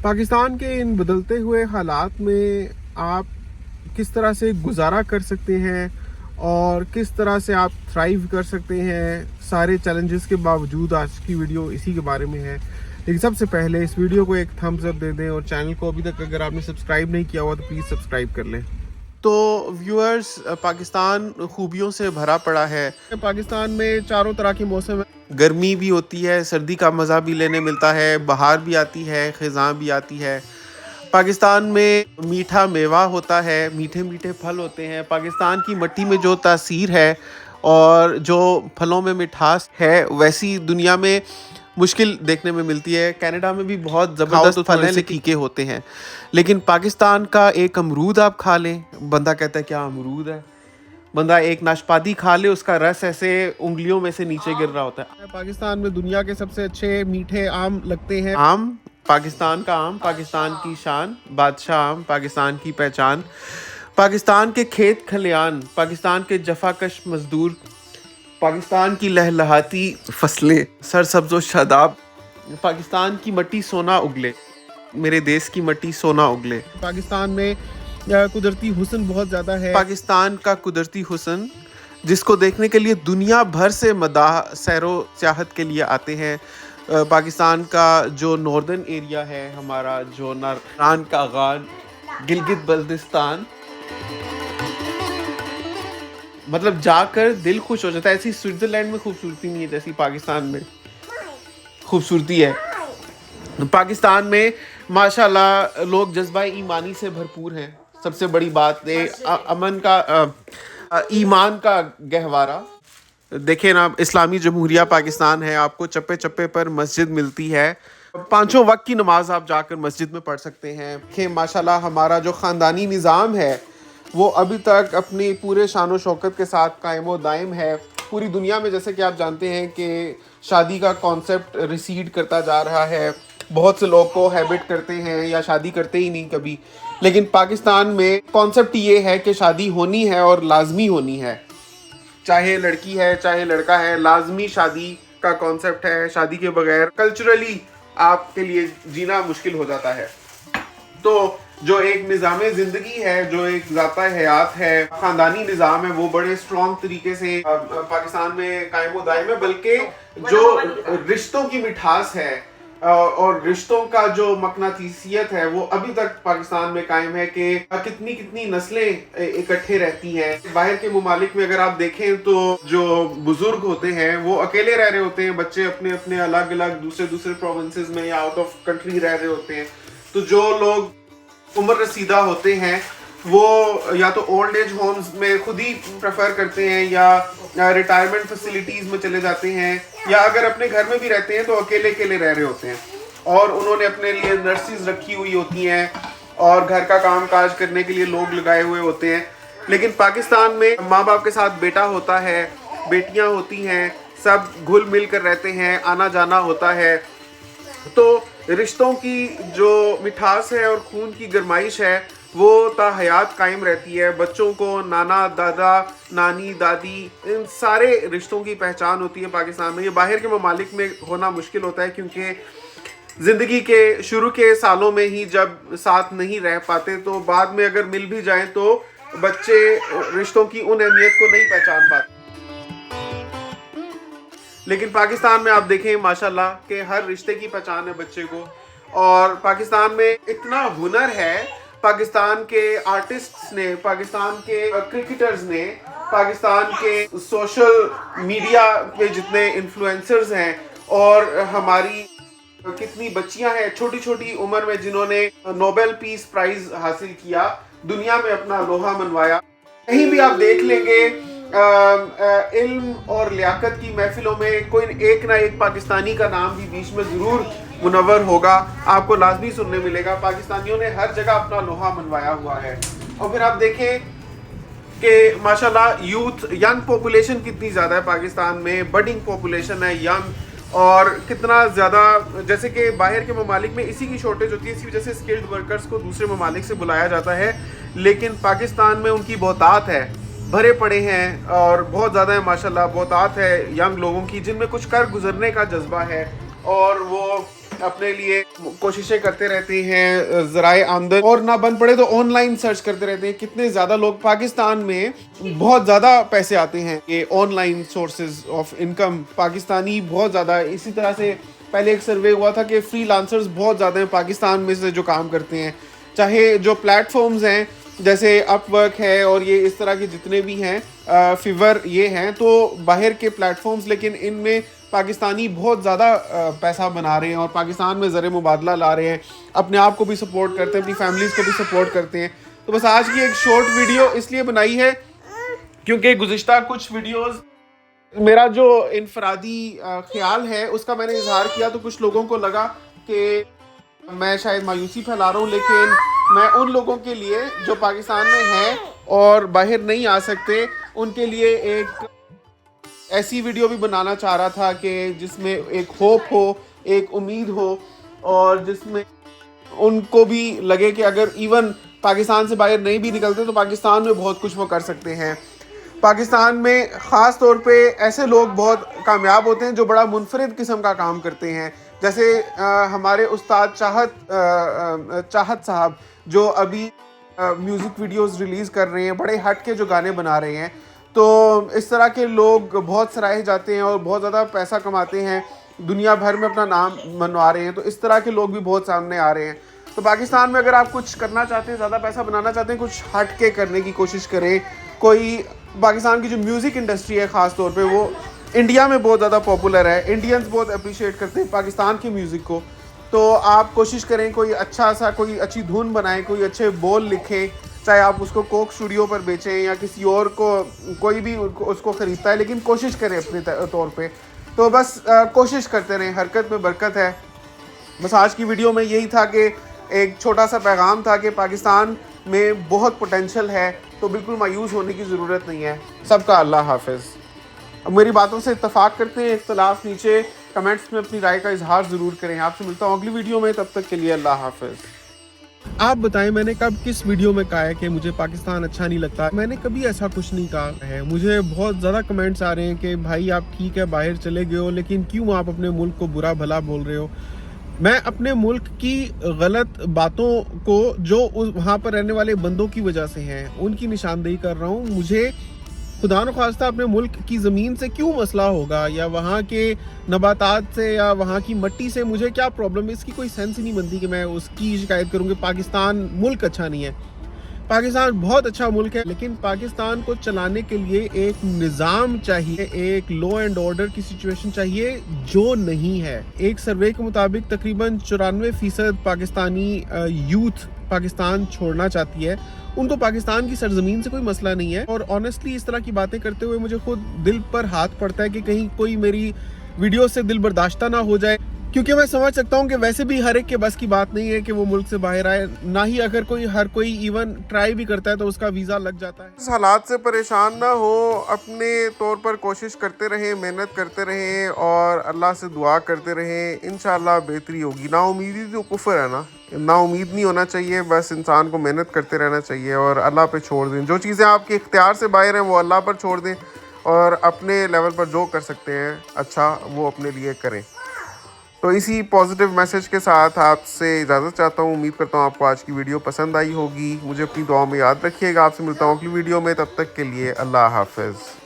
पाकिस्तान के इन बदलते हुए हालात में आप किस तरह से गुजारा कर सकते हैं और किस तरह से आप थ्राइव कर सकते हैं सारे चैलेंजेस के बावजूद। आज की वीडियो इसी के बारे में है। लेकिन सबसे पहले इस वीडियो को एक थम्स अप दे दें और चैनल को अभी तक अगर आपने सब्सक्राइब नहीं किया हुआ तो प्लीज़ सब्सक्राइब कर लें। तो व्यूअर्स, पाकिस्तान खूबियों से भरा पड़ा है। पाकिस्तान में चारों तरह के मौसम है। गर्मी भी होती है, सर्दी का मज़ा भी लेने मिलता है, बहार भी आती है, ख़ज़ां भी आती है। पाकिस्तान में मीठा मेवा होता है, मीठे मीठे फल होते हैं। पाकिस्तान की मिट्टी में जो तासीर है और जो फलों में मिठास है वैसी दुनिया में मुश्किल देखने में मिलती है। कनाडा में भी बहुत ज़बरदस्त फल हैं लेकिन फीके होते हैं। लेकिन पाकिस्तान का एक अमरूद आप खा लें, बंदा कहता है क्या अमरूद है। बंदा एक नाशपाती खा ले, उसका रस ऐसे उंगलियों में से नीचे गिर रहा होता है। पाकिस्तान में दुनिया के सबसे अच्छे मीठे आम लगते हैं। आम, पाकिस्तान का आम, पाकिस्तान की शान, बादशाह आम, पाकिस्तान की पहचान। पाकिस्तान के खेत खलियान, पाकिस्तान के जफाकश मजदूर, पाकिस्तान की लहलहाती फसलें, सरसब्ज व शादाब। पाकिस्तान की मट्टी सोना उगले, मेरे देश की मट्टी सोना उगले। पाकिस्तान में कुदरती हुस्न बहुत ज़्यादा है। पाकिस्तान का कुदरती हुस्न जिसको देखने के लिए दुनिया भर से मदाह सैरो सियाहत के लिए आते हैं। पाकिस्तान का जो नॉर्दर्न एरिया है हमारा, जो नारान का गान, गिलगित बल्तिस्तान, मतलब जाकर दिल खुश हो जाता है। ऐसी स्विट्जरलैंड में खूबसूरती नहीं है जैसी पाकिस्तान में खूबसूरती है। पाकिस्तान में माशाल्लाह लोग जज्बा ईमानी से भरपूर हैं। सबसे बड़ी बात है अमन का, ईमान का गहवारा। देखें ना, इस्लामी जमहूरिया पाकिस्तान है, आपको चप्पे चप्पे पर मस्जिद मिलती है। पांचों वक्त की नमाज आप जाकर मस्जिद में पढ़ सकते हैं। देखें माशाल्लाह हमारा जो ख़ानदानी निज़ाम है वो अभी तक अपनी पूरे शान शौकत के साथ कायम व दायम है। पूरी दुनिया में जैसे कि आप जानते हैं कि शादी का कॉन्सेप्ट रिसीड करता जा रहा है। बहुत से लोग को हैबिट करते हैं या शादी करते ही नहीं कभी। लेकिन पाकिस्तान में कॉन्सेप्ट ये है कि शादी होनी है और लाजमी होनी है, चाहे लड़की है चाहे लड़का है, लाजमी शादी का कॉन्सेप्ट है। शादी के बगैर कल्चरली आपके लिए जीना मुश्किल हो जाता है। तो जो एक निज़ाम ज़िंदगी है, जो एक ज़ाता हयात है, ख़ानदानी निज़ाम है, वो बड़े स्ट्रॉन्ग तरीके से पाकिस्तान में कायम दायम है। बल्कि जो रिश्तों की मिठास है और रिश्तों का जो मकनातीसियत है वो अभी तक पाकिस्तान में कायम है कि कितनी कितनी नस्लें इकट्ठे रहती हैं। बाहर के मुमालिक में अगर आप देखें तो जो बुजुर्ग होते हैं वो अकेले रह रहे होते हैं, बच्चे अपने अपने अलग अलग दूसरे दूसरे प्रोविंसेस में या आउट ऑफ कंट्री रह रहे होते हैं। तो जो लोग उम्र रसीदा होते हैं वो या तो ओल्ड एज होम्स में खुद ही प्रेफर करते हैं या रिटायरमेंट फैसिलिटीज़ में चले जाते हैं, या अगर अपने घर में भी रहते हैं तो अकेले अकेले रह रहे होते हैं और उन्होंने अपने लिए नर्सेज रखी हुई होती हैं और घर का काम काज करने के लिए लोग लगाए हुए होते हैं। लेकिन पाकिस्तान में माँ बाप के साथ बेटा होता है, बेटियाँ होती हैं, सब घुल मिल कर रहते हैं, आना जाना होता है। तो रिश्तों की जो मिठास है और खून की गरमाइश है वो ताहयात कायम रहती है। बच्चों को नाना दादा नानी दादी इन सारे रिश्तों की पहचान होती है पाकिस्तान में। ये बाहर के ममालिक में होना मुश्किल होता है क्योंकि ज़िंदगी के शुरू के सालों में ही जब साथ नहीं रह पाते तो बाद में अगर मिल भी जाएं तो बच्चे रिश्तों की उन अहमियत को नहीं पहचान पाते। लेकिन पाकिस्तान में आप देखें माशाल्लाह कि हर रिश्ते की पहचान है बच्चे को। और पाकिस्तान में इतना हुनर है, पाकिस्तान के आर्टिस्ट्स ने, पाकिस्तान के क्रिकेटर्स ने, पाकिस्तान के सोशल मीडिया पे जितने इन्फ्लुएंसर्स हैं और हमारी कितनी बच्चियां हैं छोटी छोटी उम्र में जिन्होंने नोबेल पीस प्राइज हासिल किया, दुनिया में अपना लोहा मनवाया। कहीं भी आप देख लेंगे इल्म और लियाकत की महफिलों में कोई एक ना एक पाकिस्तानी का नाम भी बीच में ज़रूर मुनव्वर होगा, आपको लाजमी सुनने मिलेगा। पाकिस्तानियों ने हर जगह अपना लोहा मनवाया हुआ है। और फिर आप देखें कि माशाल्लाह यूथ, यंग पॉपुलेशन कितनी ज़्यादा है पाकिस्तान में, बडिंग पॉपुलेशन है यंग, और कितना ज़्यादा, जैसे कि बाहर के ममालिक में इसी की शॉर्टेज होती है, इसी वजह से स्किल्ड वर्कर्स को दूसरे ममालिक से बुलाया जाता है। लेकिन पाकिस्तान में उनकी बहुतात है, भरे पड़े हैं और बहुत ज़्यादा है माशाल्लाह। बहुतात है यंग लोगों की जिनमें कुछ कर गुजरने का जज्बा है और वो अपने लिए कोशिशें करते रहते हैं, ज़राए आमदन और ना बन पड़े तो ऑनलाइन सर्च करते रहते हैं। कितने ज़्यादा लोग पाकिस्तान में बहुत ज़्यादा पैसे आते हैं, ये online sources of income Pakistani बहुत ज़्यादा। इसी तरह से पहले एक सर्वे हुआ था कि फ्रीलांसर्स बहुत ज़्यादा हैं पाकिस्तान में से जो काम करते हैं, चाहे जो प्लेटफॉर्म्स हैं जैसे अपवर्क है और ये इस तरह के जितने भी हैं, फिवर ये हैं, तो बाहर के प्लेटफॉर्म्स, लेकिन इनमें पाकिस्तानी बहुत ज़्यादा पैसा बना रहे हैं और पाकिस्तान में ज़र मुबादला ला रहे हैं, अपने आप को भी सपोर्ट करते हैं, अपनी फैमिलीज़ को भी सपोर्ट करते हैं। तो बस आज की एक शॉर्ट वीडियो इसलिए बनाई है क्योंकि गुज़िश्ता कुछ वीडियोस मेरा जो इनफरादी ख्याल है उसका मैंने इजहार किया, तो कुछ लोगों को लगा कि मैं शायद मायूसी फैला रहा हूँ, लेकिन मैं उन लोगों के लिए जो पाकिस्तान में हैं और बाहर नहीं आ सकते उनके लिए एक ऐसी वीडियो भी बनाना चाह रहा था कि जिसमें एक होप हो, एक उम्मीद हो, और जिसमें उनको भी लगे कि अगर इवन पाकिस्तान से बाहर नहीं भी निकलते तो पाकिस्तान में बहुत कुछ वो कर सकते हैं। पाकिस्तान में ख़ास तौर पे ऐसे लोग बहुत कामयाब होते हैं जो बड़ा मुनफरिद किस्म का काम करते हैं, जैसे हमारे उस्ताद चाहत साहब जो अभी म्यूज़िक वीडियोस रिलीज़ कर रहे हैं, बड़े हट के जो गाने बना रहे हैं। तो इस तरह के लोग बहुत सराहे जाते हैं और बहुत ज़्यादा पैसा कमाते हैं, दुनिया भर में अपना नाम मनवा रहे हैं। तो इस तरह के लोग भी बहुत सामने आ रहे हैं। तो पाकिस्तान में अगर आप कुछ करना चाहते हैं, ज़्यादा पैसा बनाना चाहते हैं, कुछ हट के करने की कोशिश करें। कोई पाकिस्तान की जो म्यूज़िक इंडस्ट्री है ख़ास तौर पे, वो इंडिया में बहुत ज़्यादा पॉपुलर है, इंडियंस बहुत अप्रिशिएट करते हैं पाकिस्तान की म्यूज़िक को। तो आप कोशिश करें कोई अच्छा सा कोई अच्छी धुन बनाएं, कोई अच्छे बोल लिखें, चाहे आप उसको कोक स्टूडियो पर बेचें या किसी और को, कोई भी उसको ख़रीदता है, लेकिन कोशिश करें अपने तौर पे। तो बस कोशिश करते रहें, हरकत में बरकत है। बस आज की वीडियो में यही था कि एक छोटा सा पैगाम था कि पाकिस्तान में बहुत पोटेंशियल है, तो बिल्कुल मायूस होने की ज़रूरत नहीं है। सबका अल्लाह हाफिज़। अब मेरी बातों से इत्तफाक करते हैं, इख्तलाफ नीचे कमेंट्स में अपनी राय का इजहार ज़रूर करें। आपसे मिलता हूँ अगली वीडियो में, तब तक के लिए अल्लाह हाफिज़। आप बताएं मैंने कब किस वीडियो में कहा है कि मुझे पाकिस्तान अच्छा नहीं लगता? मैंने कभी ऐसा कुछ नहीं कहा है। मुझे बहुत ज़्यादा कमेंट्स आ रहे हैं कि भाई आप ठीक है बाहर चले गए हो, लेकिन क्यों आप अपने मुल्क को बुरा भला बोल रहे हो? मैं अपने मुल्क की गलत बातों को जो वहाँ पर रहने वाले बंदों की वजह से हैं उनकी निशानदेही कर रहा हूँ। मुझे खुदा न खास्ता अपने मुल्क की ज़मीन से क्यों मसला होगा, या वहाँ के नबातात से या वहाँ की मिट्टी से मुझे क्या प्रॉब्लम है? इसकी कोई सेंस ही नहीं बनती कि मैं उसकी शिकायत करूँ कि पाकिस्तान मुल्क अच्छा नहीं है। पाकिस्तान बहुत अच्छा मुल्क है, लेकिन पाकिस्तान को चलाने के लिए एक निज़ाम चाहिए, एक लॉ एंड ऑर्डर की सिचुएशन चाहिए जो नहीं है। एक सर्वे के मुताबिक तकरीबन 94% पाकिस्तानी यूथ पाकिस्तान छोड़ना चाहती है। उनको पाकिस्तान की सरजमीन से कोई मसला नहीं है। और ऑनेस्टली इस तरह की बातें करते हुए मुझे खुद दिल पर हाथ पड़ता है कि कहीं कोई मेरी वीडियो से दिल बर्दाश्ता ना हो जाए, क्योंकि मैं समझ सकता हूँ कि वैसे भी हर एक के बस की बात नहीं है कि वो मुल्क से बाहर आए, ना ही अगर हर कोई इवन ट्राई भी करता है तो उसका वीज़ा लग जाता है। इस हालात से परेशान ना हो, अपने तौर पर कोशिश करते रहें, मेहनत करते रहें और अल्लाह से दुआ करते रहें। इंशाल्लाह बेहतरी होगी। नाउमीदी तो कुफ्र है ना, नाउमीद नहीं होना चाहिए, बस इंसान को मेहनत करते रहना चाहिए और अल्लाह पे छोड़ दें। जो चीज़ें आपके इख्तियार से बाहर हैं वो अल्लाह पर छोड़ दें और अपने लेवल पर जो कर सकते हैं अच्छा वो अपने लिए करें। तो इसी पॉजिटिव मैसेज के साथ आपसे इजाज़त चाहता हूँ। उम्मीद करता हूँ आपको आज की वीडियो पसंद आई होगी। मुझे अपनी दुआओं में याद रखिएगा। आपसे मिलता हूँ अगली वीडियो में, तब तक के लिए अल्लाह हाफ़िज़।